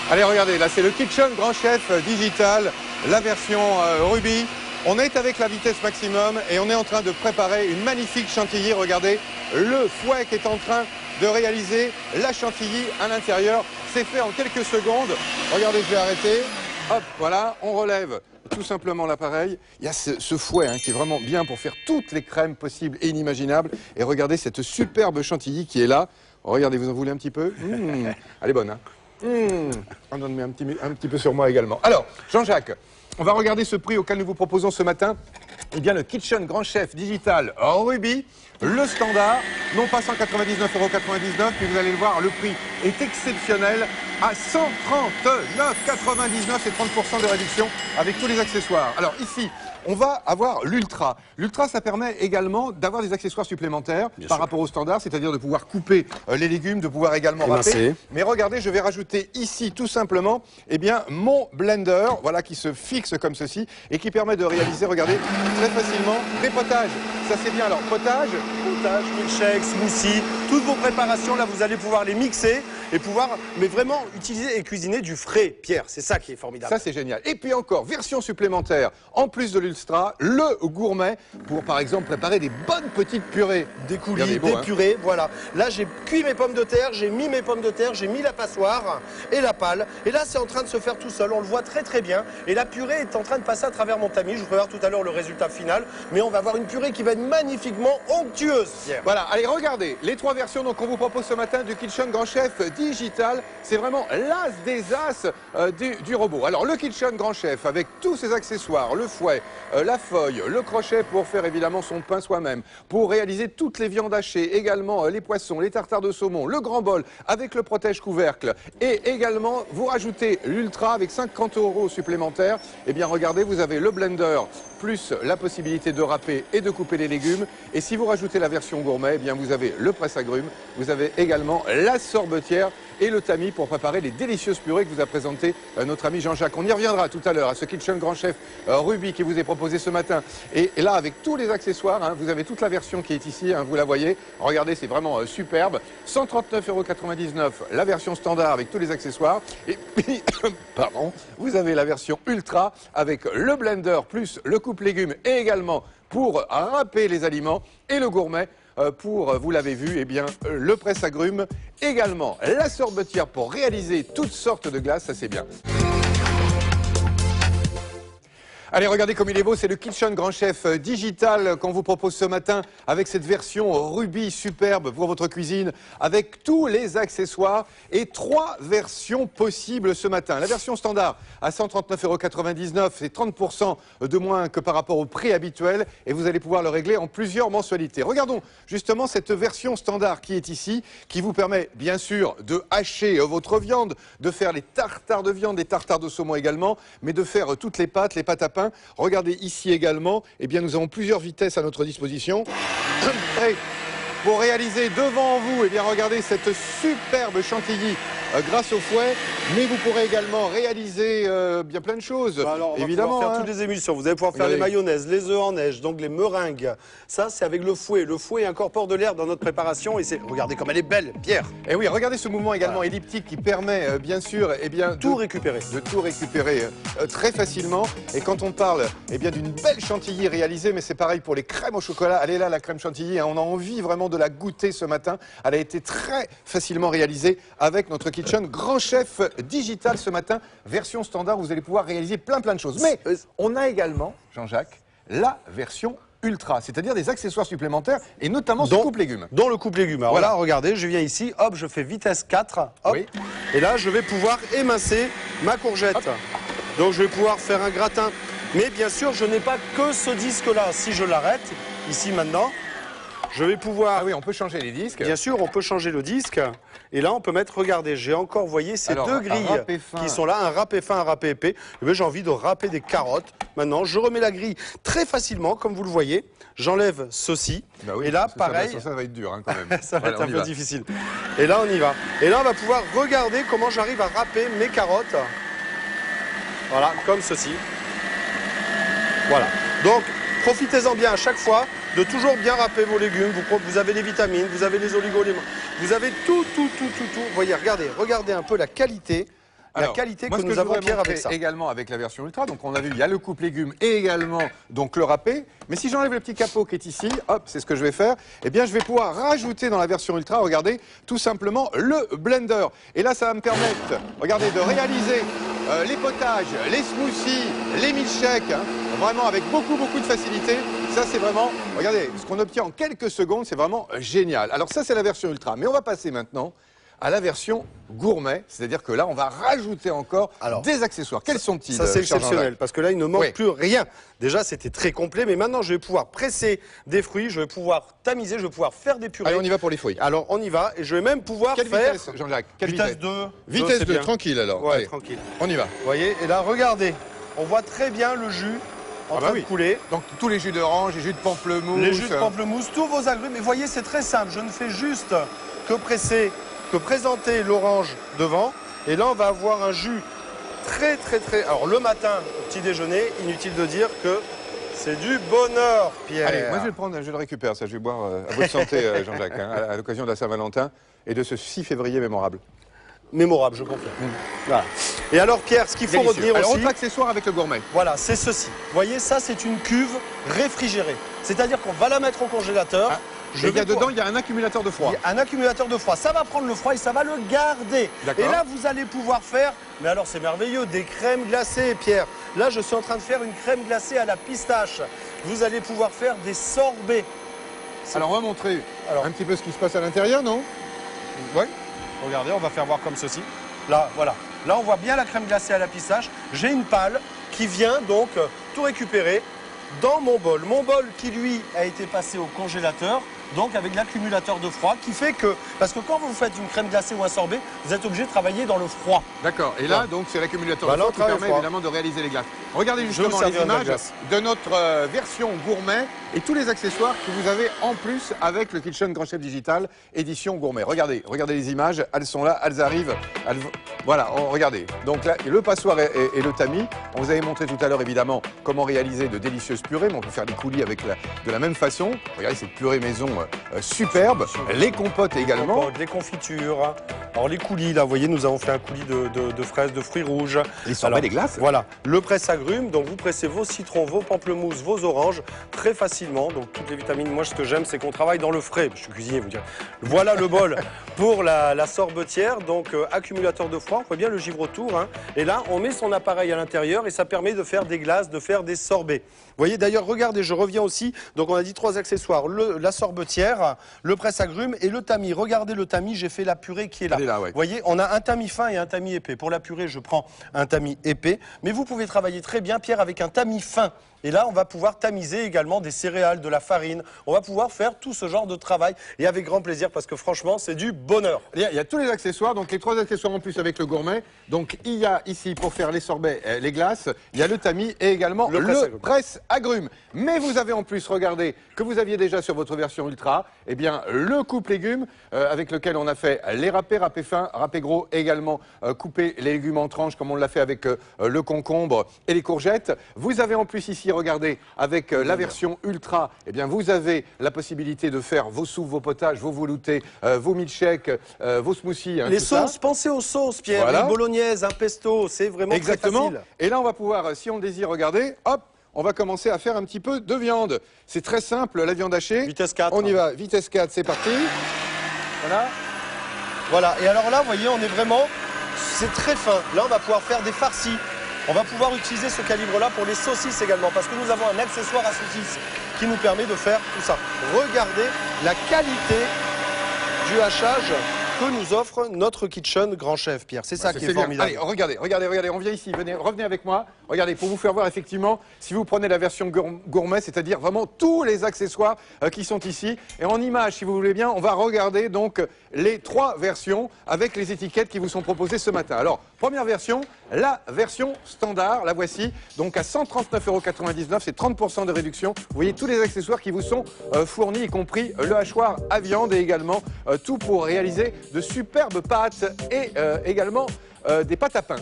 Allez, regardez, là c'est le Kitchen Grand Chef Digital, la version Ruby. On est avec la vitesse maximum et on est en train de préparer une magnifique chantilly. Regardez, le fouet qui est en train de réaliser la chantilly à l'intérieur. C'est fait en quelques secondes. Regardez, je vais arrêter. Hop, voilà, on relève tout simplement l'appareil. Il y a ce fouet qui est vraiment bien pour faire toutes les crèmes possibles et inimaginables. Et regardez cette superbe chantilly qui est là. Regardez, vous en voulez un petit peu? Elle est bonne, hein? On en met un petit peu sur moi également. Alors, Jean-Jacques, on va regarder ce prix auquel nous vous proposons ce matin. Eh bien, le Kitchen Grand Chef Digital Ruby, le standard, non pas 199,99 €, mais vous allez le voir, le prix est exceptionnel à 139,99 €, c'est 30% de réduction avec tous les accessoires. Alors ici, on va avoir l'Ultra. L'Ultra, ça permet également d'avoir des accessoires supplémentaires par rapport au standard, c'est-à-dire de pouvoir couper les légumes, de pouvoir également râper. Mais regardez, je vais rajouter ici tout simplement mon blender, voilà, qui se fixe comme ceci et qui permet de réaliser, regardez, très facilement des potages. Ça c'est bien. Alors potage, milkshake, smoothie, toutes vos préparations là, vous allez pouvoir les mixer et pouvoir, mais vraiment utiliser et cuisiner du frais, Pierre. C'est ça qui est formidable. Ça c'est génial. Et puis encore, version supplémentaire, en plus de l'Ultra, le gourmet pour par exemple préparer des bonnes petites purées. Des coulis, des purées, voilà. Là j'ai cuit mes pommes de terre, j'ai mis mes pommes de terre, j'ai mis la passoire et la pâle. Et là c'est en train de se faire tout seul, on le voit très très bien. Et la purée est en train de passer à travers mon tamis. Je vous ferai voir tout à l'heure le résultat final. Mais on va avoir une purée qui va être magnifiquement onctueuse, Pierre. Voilà, allez regardez, les trois versions qu'on vous propose ce matin du Kitchen Grand Chef Digital, c'est vraiment l'as des as du robot. Alors le Kitchen Grand Chef avec tous ses accessoires, le fouet, la feuille, le crochet pour faire évidemment son pain soi-même, pour réaliser toutes les viandes hachées, également les poissons, les tartares de saumon, le grand bol avec le protège-couvercle et également vous rajoutez l'Ultra avec 50 € supplémentaires. Eh bien regardez, vous avez le blender plus la possibilité de râper et de couper les légumes. Et si vous rajoutez la version gourmet, eh bien vous avez le presse-agrumes, vous avez également la sorbetière et le tamis pour préparer les délicieuses purées que vous a présentées notre ami Jean-Jacques. On y reviendra tout à l'heure à ce Kitchen Grand Chef Ruby qui vous est proposé ce matin. Et là, avec tous les accessoires, vous avez toute la version qui est ici, vous la voyez. Regardez, c'est vraiment superbe. 139,99 € la version standard avec tous les accessoires. Et puis, pardon, vous avez la version Ultra avec le blender plus le coupe-légumes et également pour râper les aliments et le gourmet pour, vous l'avez vu, le presse-agrumes, également la sorbetière pour réaliser toutes sortes de glaces, ça c'est bien. Allez, regardez comme il est beau, c'est le Kitchen Grand Chef Digital qu'on vous propose ce matin avec cette version Ruby superbe pour votre cuisine, avec tous les accessoires et trois versions possibles ce matin. La version standard à 139,99 €, c'est 30% de moins que par rapport au prix habituel et vous allez pouvoir le régler en plusieurs mensualités. Regardons justement cette version standard qui est ici, qui vous permet bien sûr de hacher votre viande, de faire les tartares de viande, les tartares de saumon également, mais de faire toutes les pâtes à pain. Regardez ici également, nous avons plusieurs vitesses à notre disposition. Et pour réaliser devant vous, regardez cette superbe chantilly grâce au fouet, mais vous pourrez également réaliser bien plein de choses. Alors, on évidemment, va pouvoir faire toutes les émulsions. Vous allez pouvoir faire les mayonnaises, les œufs en neige, donc les meringues. Ça, c'est avec le fouet. Le fouet incorpore de l'air dans notre préparation et c'est. Regardez comme elle est belle, Pierre. Et oui, regardez ce mouvement également elliptique qui permet bien sûr de tout récupérer très facilement. Et quand on parle d'une belle chantilly réalisée, mais c'est pareil pour les crèmes au chocolat. Elle est là, la crème chantilly. On a envie vraiment de la goûter ce matin. Elle a été très facilement réalisée avec notre Kitchen Grand Chef Digital ce matin, version standard, vous allez pouvoir réaliser plein de choses. Mais on a également, Jean-Jacques, la version Ultra, c'est-à-dire des accessoires supplémentaires et notamment ce coupe-légumes. Dans le coupe-légumes. Alors voilà, regardez, je viens ici, hop, je fais vitesse 4, hop, et là je vais pouvoir émincer ma courgette. Hop. Donc je vais pouvoir faire un gratin. Mais bien sûr, je n'ai pas que ce disque-là. Si je l'arrête, ici maintenant, je vais pouvoir... Ah oui, on peut changer les disques. Bien sûr, on peut changer le disque. Et là, on peut mettre, regardez, j'ai encore, vous voyez, ces deux grilles qui sont là, un râpé fin, un râpé épais. J'ai envie de râper des carottes. Maintenant, je remets la grille très facilement, comme vous le voyez. J'enlève ceci. Bah oui, et là, pareil... Ça va être dur quand même. Ça va être un peu difficile. Et là, on y va. Et là, on va pouvoir regarder comment j'arrive à râper mes carottes. Voilà, comme ceci. Voilà. Donc, profitez-en bien à chaque fois de toujours bien râper vos légumes. Vous avez les vitamines, vous avez les oligo-éléments, vous avez tout. Vous voyez, regardez un peu la qualité la qualité moi, que ce nous je avons, voudrais Pierre, avec montrer ça. également avec la version Ultra, donc on a vu, il y a le coupe légumes et également donc le râpé. Mais si j'enlève le petit capot qui est ici, hop, c'est ce que je vais faire, eh bien je vais pouvoir rajouter dans la version Ultra, regardez, tout simplement le blender. Et là, ça va me permettre, regardez, de réaliser les potages, les smoothies, les milkshakes, hein, vraiment avec beaucoup de facilité. Ça, c'est vraiment, regardez, ce qu'on obtient en quelques secondes, c'est vraiment génial. Alors ça, c'est la version Ultra. Mais on va passer maintenant à la version gourmet, c'est-à-dire que là, on va rajouter encore des accessoires. Quels sont-ils? Ça, c'est cher exceptionnel, Jean-Jacques parce que là, il ne manque Oui. plus rien. Déjà, c'était très complet, mais maintenant, je vais pouvoir presser des fruits, je vais pouvoir tamiser, je vais pouvoir faire des purées. Allez, on y va pour les fruits. Alors, on y va, et je vais même pouvoir Quelle faire... vitesse, Jean-Jacques? Quelle vitesse 2. Vitesse c'est 2, bien. tranquille alors. Ouais, Allez, tranquille. on y va. Vous voyez, et là, regardez, on voit très bien le jus en train de couler. Donc tous les jus d'orange, les jus de pamplemousse. Les jus de pamplemousse, tous vos agrumes. Et voyez, c'est très simple. Je ne fais juste que présenter l'orange devant. Et là, on va avoir un jus très. Alors, le matin, au petit déjeuner, inutile de dire que c'est du bonheur, Pierre. Allez, moi je vais le prendre, je le récupère, ça je vais boire à votre santé, Jean-Jacques, hein, à l'occasion de la Saint-Valentin et de ce 6 février mémorable. Mémorable, je confirme. Voilà. Et alors, Pierre, ce qu'il faut retenir alors, aussi... autre accessoire avec le gourmet. Voilà, c'est ceci. Vous voyez, ça, c'est une cuve réfrigérée. C'est-à-dire qu'on va la mettre au congélateur. Dedans, il y a un accumulateur de froid. Il y a un accumulateur de froid. Ça va prendre le froid et ça va le garder. Et là, vous allez pouvoir faire, mais alors c'est merveilleux, des crèmes glacées, Pierre. Là, je suis en train de faire une crème glacée à la pistache. Vous allez pouvoir faire des sorbets. Alors, on va montrer un petit peu ce qui se passe à l'intérieur, non? Oui. Regardez, on va faire voir comme ceci. Là, voilà. Là, on voit bien la crème glacée à la pistache. J'ai une pâle qui vient donc tout récupérer dans mon bol. Mon bol qui, lui, a été passé au congélateur, donc avec l'accumulateur de froid, qui fait que... Parce que quand vous faites une crème glacée ou un sorbet, vous êtes obligé de travailler dans le froid. D'accord. Et là, donc, c'est l'accumulateur de froid qui permet évidemment de réaliser les glaces. Regardez justement les images de notre version gourmet et tous les accessoires que vous avez en plus avec le Kitchen Grand Chef Digital édition gourmet. Regardez les images, elles sont là, elles arrivent. Voilà, regardez. Donc là, le passoire et le tamis. On vous avait montré tout à l'heure évidemment comment réaliser de délicieuses purées, mais on peut faire des coulis de la même façon. Regardez cette purée maison superbe. Les compotes également. Les confitures. Alors les coulis, là, vous voyez, nous avons fait un coulis de fraises, de fruits rouges. Les sorbets, les glaces. Voilà, le presse-agrumes. Donc vous pressez vos citrons, vos pamplemousses, vos oranges très facilement. Donc toutes les vitamines. Moi, ce que j'aime, c'est qu'on travaille dans le frais. Je suis cuisinier, vous direz. Voilà le bol pour la sorbetière. Donc accumulateur de froid. On voit bien le givre autour. Hein. Et là, on met son appareil à l'intérieur et ça permet de faire des glaces, de faire des sorbets. Vous voyez, d'ailleurs, regardez, je reviens aussi. Donc on a dit 3 accessoires. La sorbetière, le presse-agrumes et le tamis. Regardez le tamis, j'ai fait la purée qui est là. Vous voyez, on a un tamis fin et un tamis épais. Pour la purée, je prends un tamis épais. Mais vous pouvez travailler très bien, Pierre, avec un tamis fin. Et là, on va pouvoir tamiser également des céréales, de la farine. On va pouvoir faire tout ce genre de travail. Et avec grand plaisir, parce que franchement, c'est du bonheur. Il y a tous les accessoires, donc les 3 accessoires en plus avec le gourmet. Donc il y a ici, pour faire les sorbets, les glaces, il y a le tamis et également le presse-agrumes. Mais vous avez en plus, regardez, que vous aviez déjà sur votre version Ultra, eh bien, le coupe légumes, avec lequel on a fait les râpés fins, râpés gros, et également couper les légumes en tranches, comme on l'a fait avec le concombre et les courgettes. Vous avez en plus ici, regardez, avec la version Ultra, eh bien, vous avez la possibilité de faire vos soupes, vos potages, vos veloutés, vos milkshakes, vos smoothies. Hein, les sauces, pensez aux sauces, Pierre. Voilà. Une bolognaise, un pesto, c'est vraiment très facile. Et là, on va pouvoir, si on le désire, regardez, hop, on va commencer à faire un petit peu de viande. C'est très simple, la viande hachée. Vitesse 4. On y va, vitesse 4, c'est parti. Voilà. Voilà, et alors là, vous voyez, on est vraiment, c'est très fin. Là, on va pouvoir faire des farcis. On va pouvoir utiliser ce calibre-là pour les saucisses également, parce que nous avons un accessoire à saucisses qui nous permet de faire tout ça. Regardez la qualité du hachage que nous offre notre Kitchen Grand Chef, Pierre. C'est ça qui est formidable. Allez, regardez, on vient ici, revenez avec moi. Regardez, pour vous faire voir effectivement, si vous prenez la version gourmet, c'est-à-dire vraiment tous les accessoires qui sont ici. Et en image, si vous voulez bien, on va regarder donc les 3 versions avec les étiquettes qui vous sont proposées ce matin. Alors, première version, la version standard, la voici, donc à 139,99 €, c'est 30% de réduction. Vous voyez tous les accessoires qui vous sont fournis, y compris le hachoir à viande et également tout pour réaliser de superbes pâtes et également des pâtes à pain.